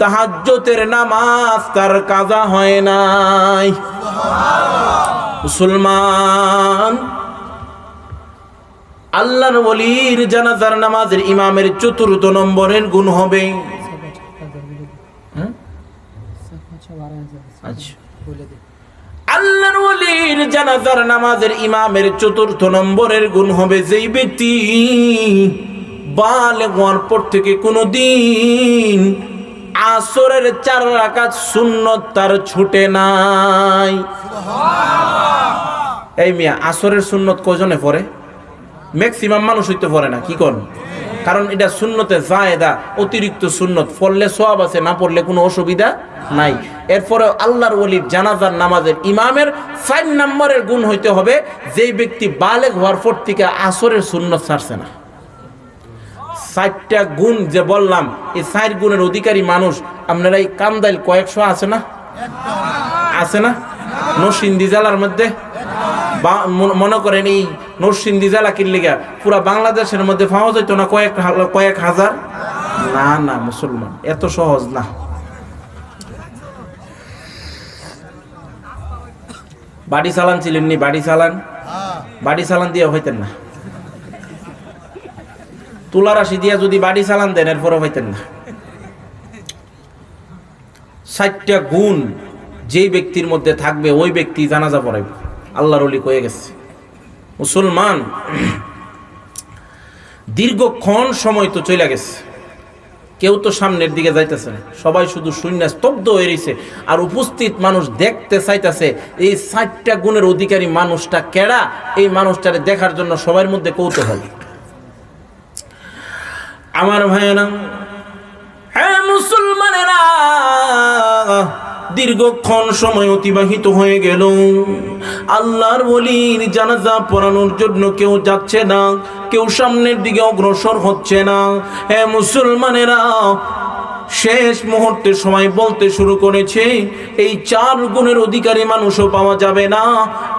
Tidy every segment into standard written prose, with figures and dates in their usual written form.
তাহাজ্জুদের নামাজ তার কাজা হয় নাই। মুসলমান, আল্লাহর ওলির জানাজার নামাজের ইমামের ৪র্থ নম্বরের গুণ হবে। আল্লাহর ওলির জানাজার নামাজের ইমামের ৪র্থ নম্বরের গুণ হবে যেই ব্যক্তি বালেগ হওয়ার পর থেকে কোনদিন আসরের ৪ রাকাত সুন্নত তার ছুটে নাই। এই মিয়া, আসরের সুন্নত কয়জনে পড়ে? ম্যাক্সিমাম মানুষ হইতে পড়ে না। কি কোন? কারণ এটা সুন্নতে জায়েদা, অতিরিক্ত সুন্নত, পড়লে সওয়াব আছে, না পড়লে কোনো অসুবিধা নাই। এরপরে আল্লাহর ওলির জানাজার নামাজের ইমামের ৪ নম্বরের গুণ হইতে হবে যেই ব্যক্তি বালেগ হওয়ার পর থেকে আসরের সুন্নত ছাড়ছে না। ৪টা গুণ যে বললাম, এই ৪ গুণের অধিকারী মানুষ আপনারা এই কান্দাইল কয়েকশো আছে না? আছে না? নরসিংদী জেলার মধ্যে মনে করেন এই নরসিংদী জেলা কিনলিগা পুরা বাংলাদেশের মধ্যে পাওয়া যেত না কয়েক হাজার? না না মুসলমান, এত সহজ না। বাড়ি চালান ছিলেন নি? বাড়ি চালান দিয়ে হইতেন না। তুলা রাশি দিয়া যদি বাড়ি চালান দেন এরপরে হইতেন না। ৪টা গুণ যেই ব্যক্তির মধ্যে থাকবে ওই ব্যক্তি জানাজা পড়াইবে, আল্লাহর ওলি কয়ে গেছে। মুসলমান, দীর্ঘক্ষণ সময় তো চলে গেছে, কেউ তো সামনের দিকে যাইতেছে না, সবাই শুধু শূন্য স্তব্ধ হয়ে রয়েছে। আর উপস্থিত মানুষ দেখতে চাইতেছে এই ৪টা গুণের অধিকারী মানুষটা কেডা। এই মানুষটারে দেখার জন্য সবার মধ্যে কৌতূহল। আমার ভাইয়েরা, হ্যাঁ মুসলমানেরা, দীর্ঘক্ষণ সময় অতিবাহিত হয়ে গেল, আল্লাহর ওলির জানাজা পড়ানোর জন্য কেউ যাচ্ছে না, কেউ সামনের দিকে অগ্রসর হচ্ছে না। হ্যাঁ মুসলমানেরা, শেষ মুহূর্তে সবাই বলতে শুরু করেছে এই ৪ গুণের অধিকারী মানুষও পাওয়া যাবে না,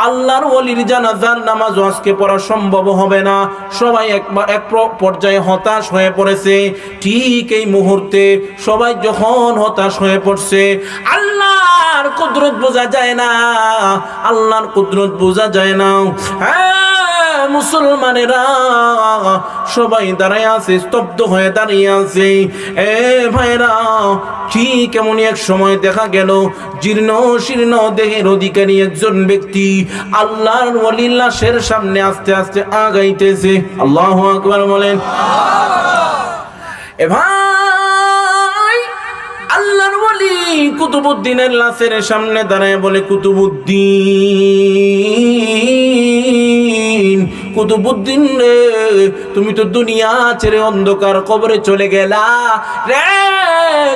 আল্লাহর ওলির জানাজার নামাজও আজকে পড়া সম্ভব হবে না। সবাই এক পর্যায়ে হতাশ হয়ে পড়েছে। ঠিক এই মুহূর্তে সবাই যখন হতাশ হয়ে পড়ছে, আল্লাহর কুদরত বোঝা যায় না, আল্লাহর কুদরত বোঝা যায় না। হ্যাঁ মুসলমানেরা, সবাই দাঁড়ায় আছে, স্তব্ধ হয়ে দাঁড়িয়ে আছে। এ ভাইরা, ঠিক এমনই এক সময় দেখা গেল জীর্ণ শীর্ণ দেহের অধিকারী একজন ব্যক্তি আল্লাহর ওলির লাশের সামনে আস্তে আস্তে আগাইতেছে। আল্লাহু আকবার বলেন। এ ভাই, আল্লাহর ওলি কুতুবউদ্দিনের লাশের সামনে দাঁড়ায় বলে, কুতুবউদ্দিন রে, তুমি তো দুনিয়া ছেড়ে অন্ধকার কবরে চলে গেলা রে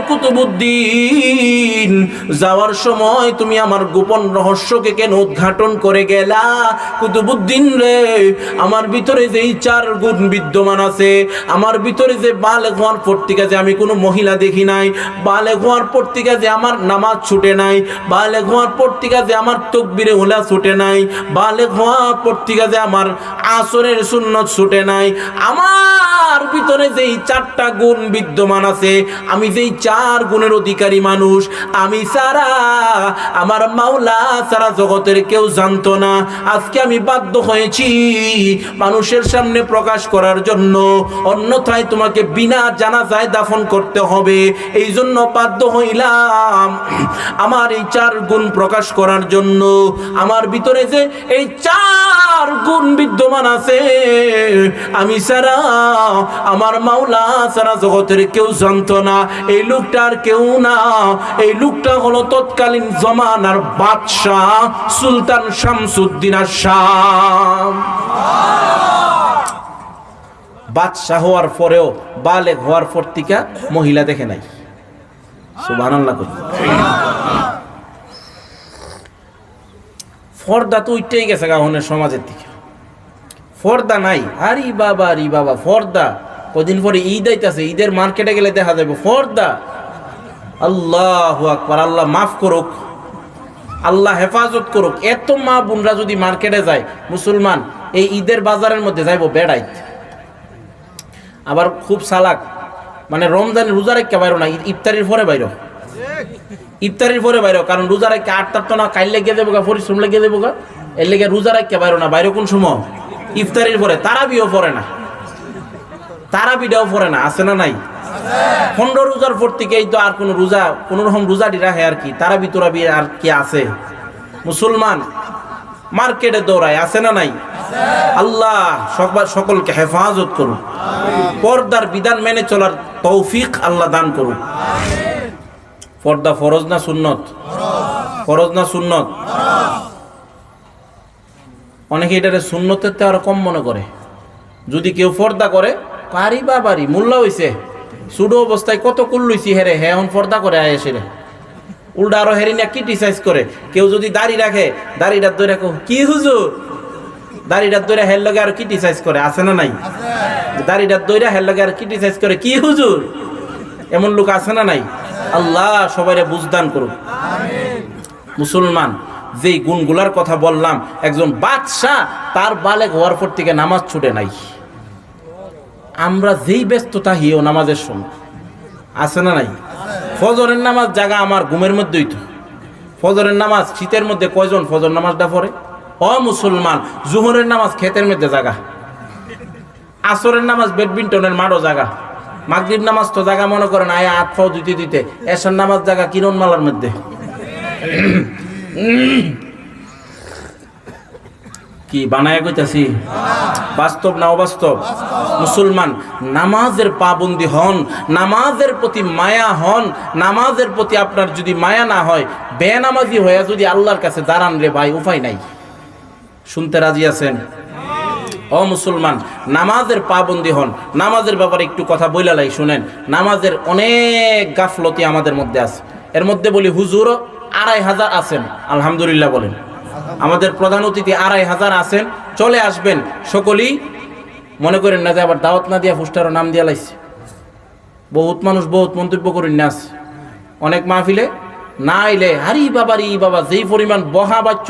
কুতুবউদ্দিন। যাওয়ার সময় তুমি আমার গোপন রহস্যকে কেন উদ্ঘাটন করে গেলা? কুতুবউদ্দিন রে, আমার ভিতরে যে ৪ গুণ বিদ্যমান আছে, আমার ভিতরে যে বালেগ হওয়ার পর থেকে যে আমি কোনো মহিলা দেখি নাই, বালেগ হওয়ার পর থেকে যে আমার নামাজ ছুটে নাই, বালেগ হওয়ার পর থেকে যে আমার তাকবীরে উলা ছুটে নাই, বালেগ হওয়ার পর থেকে যে আমার আসরের সুন্নত ছুটে নাই, আমার ভিতরে যেই ৪টা গুণ বিদ্যমান আছে, আমি যেই ৪ গুণের অধিকারী মানুষ, আমি ছাড়া, আমার মাওলা ছাড়া জগতের কেউ জানতো না। আজকে আমি বাধ্য হয়েছি মানুষের সামনে প্রকাশ করার জন্য, অন্যথায় তোমাকে বিনা জানাজায় দাফন করতে হবে। এই জন্য বাধ্য হইলাম আমার এই ৪ গুণ প্রকাশ করার জন্য। আমার ভিতরে যে এই ৪ গুণ বিদ্যমান আছে, আমি ছাড়া, আমার মাওলা ছাড়া জগতের কেউ জানতো না। এই লোকটা আর কেউ না, এই লোকটা হলো তৎকালীন জমানার বাদশাহ সুলতান শামসুদ্দিন আশ-শাম। বাদশাহ হওয়ার পরেও বালেগ হওয়ার পর থেকে মহিলা দেখে নাই। সুবহানাল্লাহ। পর্দা তো উঠেই গেছে গাহনের সমাজের থেকে, পর্দা নাই। আরে বাবা পর্দা, কদিন পরে ঈদ আইতাছে, ঈদের মার্কেটে গেলে দেখা যাবে পর্দা। আল্লাহু আকবার, আল্লাহ মাফ করুক, আল্লাহ হেফাজত করুক। এত মা বোনরা যদি মার্কেটে যায়, মুসলমান এই ঈদের বাজারের মধ্যে যাইব বেড়াইতে, আবার খুব চালাক মানে রমজানের রোজা রেখে বাইরো না, ইফতারির পরে বাইরো, ইফতারির পরে বাইরো। কারণ রোজা রেখে 8টার তো না, কাইল লেগে দেবো গা, পরিশ্রম লেগে দেবো গা, এর লেগে রোজা রেখে বাইরো না। বাইরো কোন সময়? ইফতারির পরে। তারাবিও পড়ে না, তারাবিটাও পড়ে না, আছে না নাই? 15 রোজার পর থেকেই তো আর কোন রোজা, কোন রকম রোজাটি রাখে আর কি, তারাবি তোরাবি আর কি আছে? মুসলমান মার্কেটে দৌড়ায়, আছে না নাই? আল্লাহ সকলকে হেফাজত করুন, পর্দার বিধান মেনে চলার তৌফিক আল্লাহ দান করুন। পর্দা ফরজ না সুন্নত? ফরজ না সুন্নত? অনেকে এটারে সুন্নতের তে আরো কম মনে করে। যদি কেউ পর্দা করে, পারি বা বাড়ি মোল্লা হইছে, ছোট অবস্থায় কত কুল লইছি হেরে, হ্যাঁ এখন পর্দা করে আয় এসে উল্টা আরো হেরি না ক্রিটিসাইজ করে। কেউ যদি দাড়ি রাখে, দাড়িটার ধরে রাখো কি হুজুর, দাড়িটার ধরে হের লগে আর ক্রিটিসাইজ করে, আছে না নাই? দাড়িটার ধরে হের লগে আর ক্রিটিসাইজ করে কি হুজুর, এমন লোক আছে না নাই? আল্লাহ সবাইরে বুঝদান করুন। মুসলমান, যেই গুণগুলার কথা বললাম, একজন বাদশাহ তার বালেগ হওয়ার পর থেকে নামাজ ছুটে নাই। আমরা যেই ব্যস্ততা হিও নামাজের সময়, আছে না নাই? ফজরের নামাজ জাগা আমার ঘুমের মধ্যেই তো। ফজরের নামাজ শীতের মধ্যে কয়জন ফজর নামাজটা পড়ে? ও মুসলমান, জুহরের নামাজ ক্ষেতের মধ্যে জাগা, আসরের নামাজ ব্যাডমিন্টনের মাঠও জাগা, মাগরিব নামাজ তো জাগা মনে করেন আয়া হাত পাও দিতে দিতে, এশার নামাজ জাগা কিরণ মালার মধ্যে। কি বানায় কইতাছি? বাস্তব না অবাস্তব? মুসলমান, নামাজের পাবন্দি হন, নামাজের প্রতি মায়া হন। নামাজের প্রতি আপনার যদি মায়া না হয়, বেনামাজি হয়ে যদি আল্লাহর কাছে দাঁড়ান রে ভাই, উপায় নাই। শুনতে রাজি আছেন? ও মুসলমান, নামাজের পাবন্দি হন। নামাজের ব্যাপারে একটু কথা বইলালাই শুনেন। নামাজের অনেক গাফলতি আমাদের মধ্যে আছে। এর মধ্যে বলি হুজুরও 2500 আছেন, আলহামদুলিল্লাহ বলেন। আমাদের প্রধান অতিথি 2500 আছেন, চলে আসবেন সকলেই। মনে করেন না যে আবার দাওয়াত না দিয়া ফুস্টারও নাম দিয়া লাইছে। বহুত মানুষ বহুত মন্তব্য করেন না, অনেক মাহফিলে না আইলে হারি বাবা রি বাবা, যেই পরিমাণ বহা বাচ্চ